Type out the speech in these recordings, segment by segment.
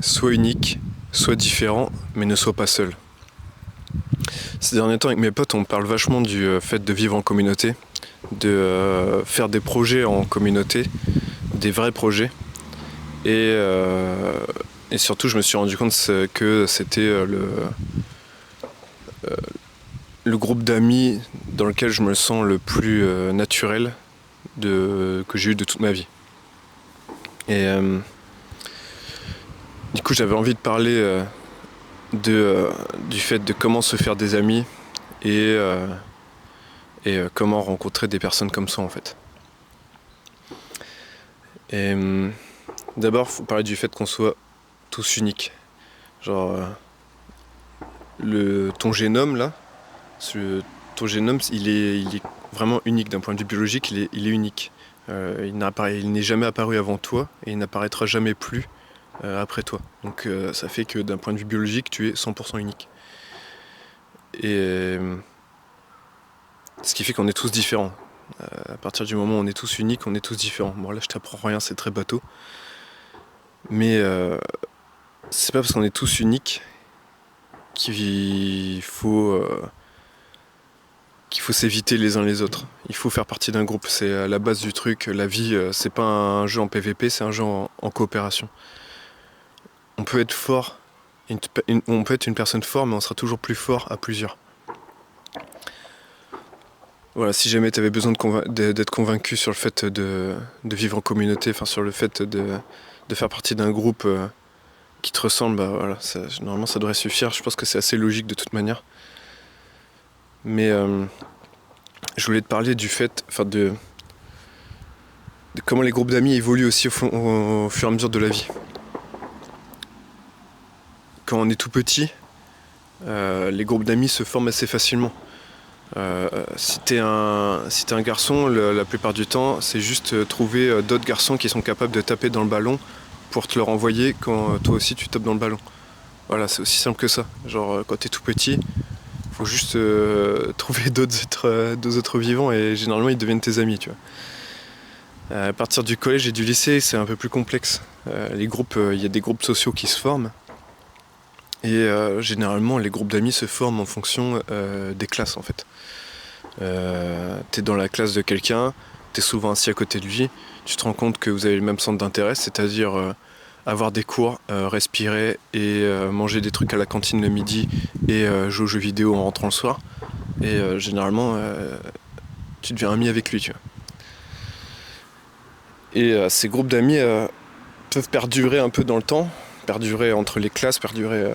sois unique, sois différent, mais ne sois pas seul. Ces derniers temps avec mes potes, on parle vachement du fait de vivre en communauté, de faire des projets en communauté, des vrais projets. Et surtout, je me suis rendu compte que c'était le groupe d'amis dans lequel je me sens le plus naturel que j'ai eu de toute ma vie. Et du coup, j'avais envie de parler du fait de comment se faire des amis et comment rencontrer des personnes comme ça en fait. Et d'abord, il faut parler du fait qu'on soit tous uniques. Genre, ton génome là, ton génome, il est vraiment unique d'un point de vue biologique, il est unique. Il n'est jamais apparu avant toi et il n'apparaîtra jamais plus après toi. Donc ça fait que d'un point de vue biologique, tu es 100% unique. Et ce qui fait qu'on est tous différents. À partir du moment où on est tous uniques, on est tous différents. Bon là je t'apprends rien, c'est très bateau. Mais c'est pas parce qu'on est tous uniques qu'il faut s'éviter les uns les autres. Il faut faire partie d'un groupe, c'est à la base du truc. La vie, c'est pas un jeu en PVP, c'est un jeu en coopération. On peut être fort, on peut être une personne forte, mais on sera toujours plus fort à plusieurs. Voilà, si jamais tu avais besoin d'être convaincu sur le fait de vivre en communauté, enfin sur le fait de faire partie d'un groupe qui te ressemble, bah voilà, normalement ça devrait suffire. Je pense que c'est assez logique de toute manière. Mais je voulais te parler du fait, de comment les groupes d'amis évoluent aussi au fur et à mesure de la vie. Quand on est tout petit, les groupes d'amis se forment assez facilement. Si t'es un garçon, la plupart du temps, c'est juste trouver d'autres garçons qui sont capables de taper dans le ballon pour te le renvoyer quand toi aussi tu tapes dans le ballon. Voilà, c'est aussi simple que ça. Genre quand t'es tout petit, faut juste trouver d'autres êtres vivants et généralement ils deviennent tes amis, tu vois. À partir du collège et du lycée, c'est un peu plus complexe. Les groupes, il y a des groupes sociaux qui se forment. Et généralement, les groupes d'amis se forment en fonction des classes, en fait. T'es dans la classe de quelqu'un, t'es souvent assis à côté de lui, tu te rends compte que vous avez le même centre d'intérêt, c'est-à-dire avoir des cours, respirer et manger des trucs à la cantine le midi et jouer aux jeux vidéo en rentrant le soir. Et généralement, tu deviens ami avec lui, tu vois. Et ces groupes d'amis peuvent perdurer un peu dans le temps, perdurer entre les classes, perdurer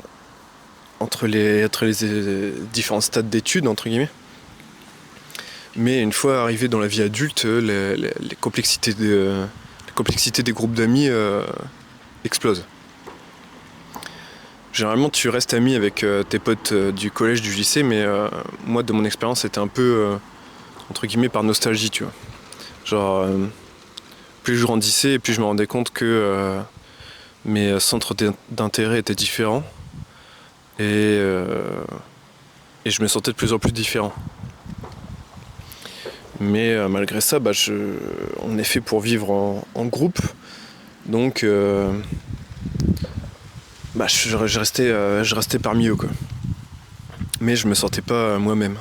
entre les différents stades d'études, entre guillemets. Mais une fois arrivé dans la vie adulte, les complexités des groupes d'amis explosent. Généralement, tu restes ami avec tes potes du collège, du lycée, mais moi, de mon expérience, c'était un peu, entre guillemets, par nostalgie, tu vois. Genre, plus je grandissais, plus je me rendais compte que mes centres d'intérêt étaient différents. Et je me sentais de plus en plus différent. Mais malgré ça, on est fait pour vivre en groupe. Donc je restais parmi eux, quoi. Mais je me sentais pas moi-même.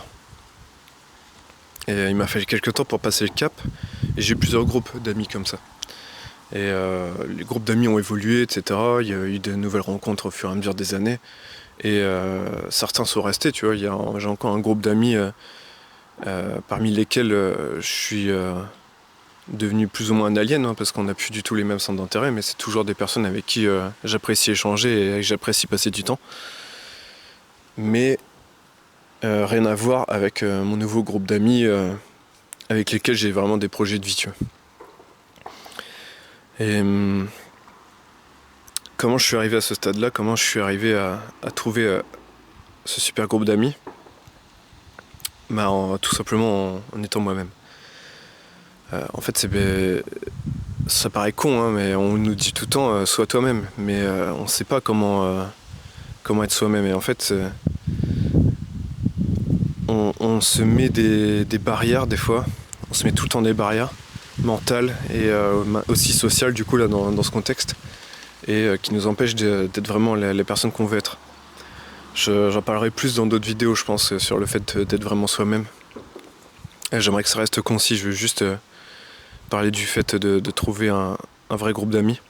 Et il m'a fallu quelques temps pour passer le cap. Et j'ai eu plusieurs groupes d'amis comme ça. Et les groupes d'amis ont évolué, etc. Il y a eu de nouvelles rencontres au fur et à mesure des années. Et certains sont restés, tu vois. J'ai encore un groupe d'amis parmi lesquels je suis devenu plus ou moins un alien, hein, parce qu'on n'a plus du tout les mêmes centres d'intérêt, mais c'est toujours des personnes avec qui j'apprécie échanger et avec qui j'apprécie passer du temps. Mais rien à voir avec mon nouveau groupe d'amis avec lesquels j'ai vraiment des projets de vie, tu vois. Et comment je suis arrivé à ce stade-là, comment je suis arrivé à trouver ce super groupe d'amis, tout simplement en étant moi-même. En fait, ça paraît con, hein, mais on nous dit tout le temps sois toi-même, mais on ne sait pas comment être soi-même. Et en fait, on se met des barrières des fois, on se met tout le temps des barrières mentales et aussi sociales du coup là dans ce contexte. et qui nous empêche d'être vraiment les personnes qu'on veut être. J'en parlerai plus dans d'autres vidéos, je pense, sur le fait d'être vraiment soi-même. Et j'aimerais que ça reste concis, je veux juste parler du fait de trouver un vrai groupe d'amis.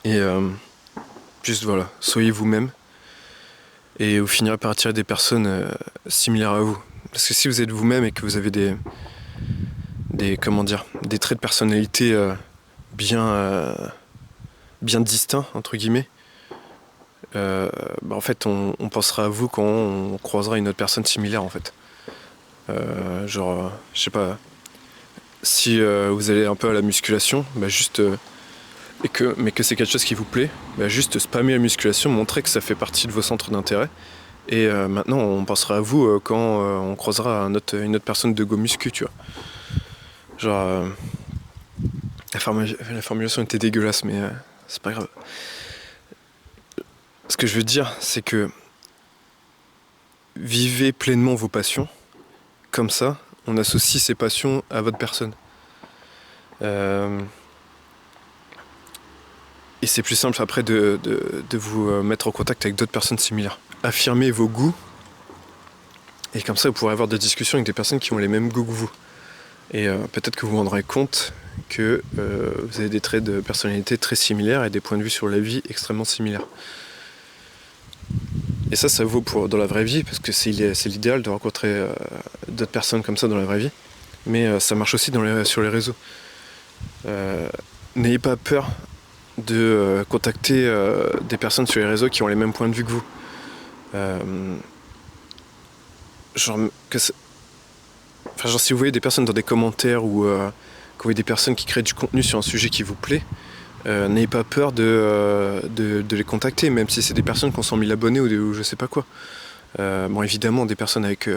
Et juste voilà, soyez vous-même. Et vous finirez par attirer des personnes similaires à vous. Parce que si vous êtes vous-même et que vous avez des traits de personnalité bien distincts, entre guillemets, en fait on pensera à vous quand on croisera une autre personne similaire en fait. Je sais pas, si vous allez un peu à la musculation, mais que c'est quelque chose qui vous plaît, juste spammer la musculation, montrer que ça fait partie de vos centres d'intérêt. Et maintenant, on pensera à vous quand on croisera une autre personne de Go Muscu, tu vois. Genre, la formulation était dégueulasse, mais c'est pas grave. Ce que je veux dire, c'est que vivez pleinement vos passions. Comme ça, on associe ces passions à votre personne. Et c'est plus simple après de vous mettre en contact avec d'autres personnes similaires. Affirmez vos goûts. Et comme ça, vous pourrez avoir des discussions avec des personnes qui ont les mêmes goûts que vous. Et peut-être que vous vous rendrez compte que vous avez des traits de personnalité très similaires et des points de vue sur la vie extrêmement similaires. Et ça vaut dans la vraie vie, parce que c'est l'idéal de rencontrer d'autres personnes comme ça dans la vraie vie. Mais ça marche aussi sur les réseaux. N'ayez pas peur de contacter des personnes sur les réseaux qui ont les mêmes points de vue que vous. Genre si vous voyez des personnes dans des commentaires ou que vous voyez des personnes qui créent du contenu sur un sujet qui vous plaît, n'ayez pas peur de les contacter, même si c'est des personnes qui ont 100 000 abonnés ou je sais pas quoi. Évidemment, des personnes avec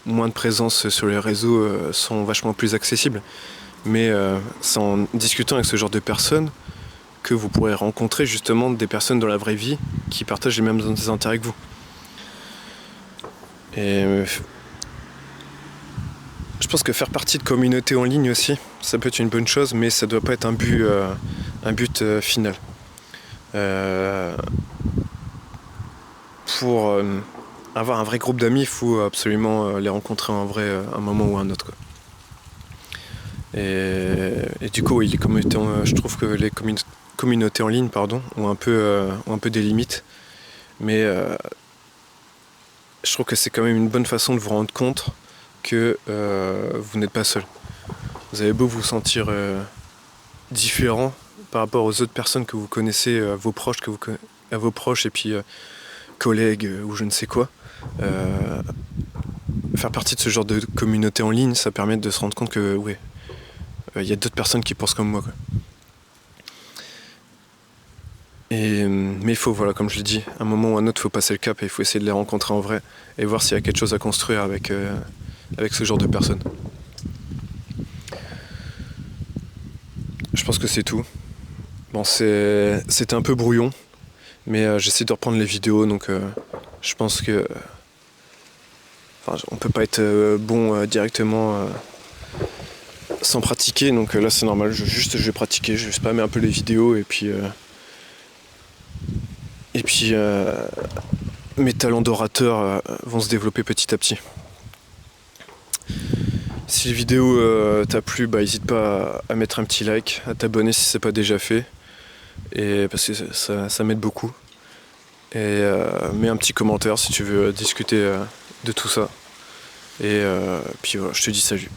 moins de présence sur les réseaux sont vachement plus accessibles. Mais c'est en discutant avec ce genre de personnes que vous pourrez rencontrer justement des personnes dans la vraie vie qui partagent les mêmes intérêts que vous. Et je pense que faire partie de communautés en ligne aussi, ça peut être une bonne chose, mais ça doit pas être un but final. Pour avoir un vrai groupe d'amis, il faut absolument les rencontrer en vrai à un moment ou à un autre, quoi. Et du coup, oui, je trouve que les communautés en ligne ont un peu des limites. Mais je trouve que c'est quand même une bonne façon de vous rendre compte que vous n'êtes pas seul. Vous avez beau vous sentir différent par rapport aux autres personnes que vous connaissez, à vos proches et puis collègues ou je ne sais quoi. Faire partie de ce genre de communauté en ligne, ça permet de se rendre compte que y a d'autres personnes qui pensent comme moi, quoi. Mais il faut, voilà, comme je l'ai dit, à un moment ou à un autre, il faut passer le cap et il faut essayer de les rencontrer en vrai et voir s'il y a quelque chose à construire avec ce genre de personnes. Je pense que c'est tout. Bon, c'était un peu brouillon, mais j'essaie de reprendre les vidéos, donc je pense que on peut pas être bon directement sans pratiquer, donc là c'est normal, je vais pratiquer, je vais spammer un peu les vidéos et puis mes talents d'orateur vont se développer petit à petit. Si la vidéo t'a plu, n'hésite pas à mettre un petit like, à t'abonner si c'est pas déjà fait, et parce que ça m'aide beaucoup. Et mets un petit commentaire si tu veux discuter de tout ça. Et puis voilà, je te dis salut.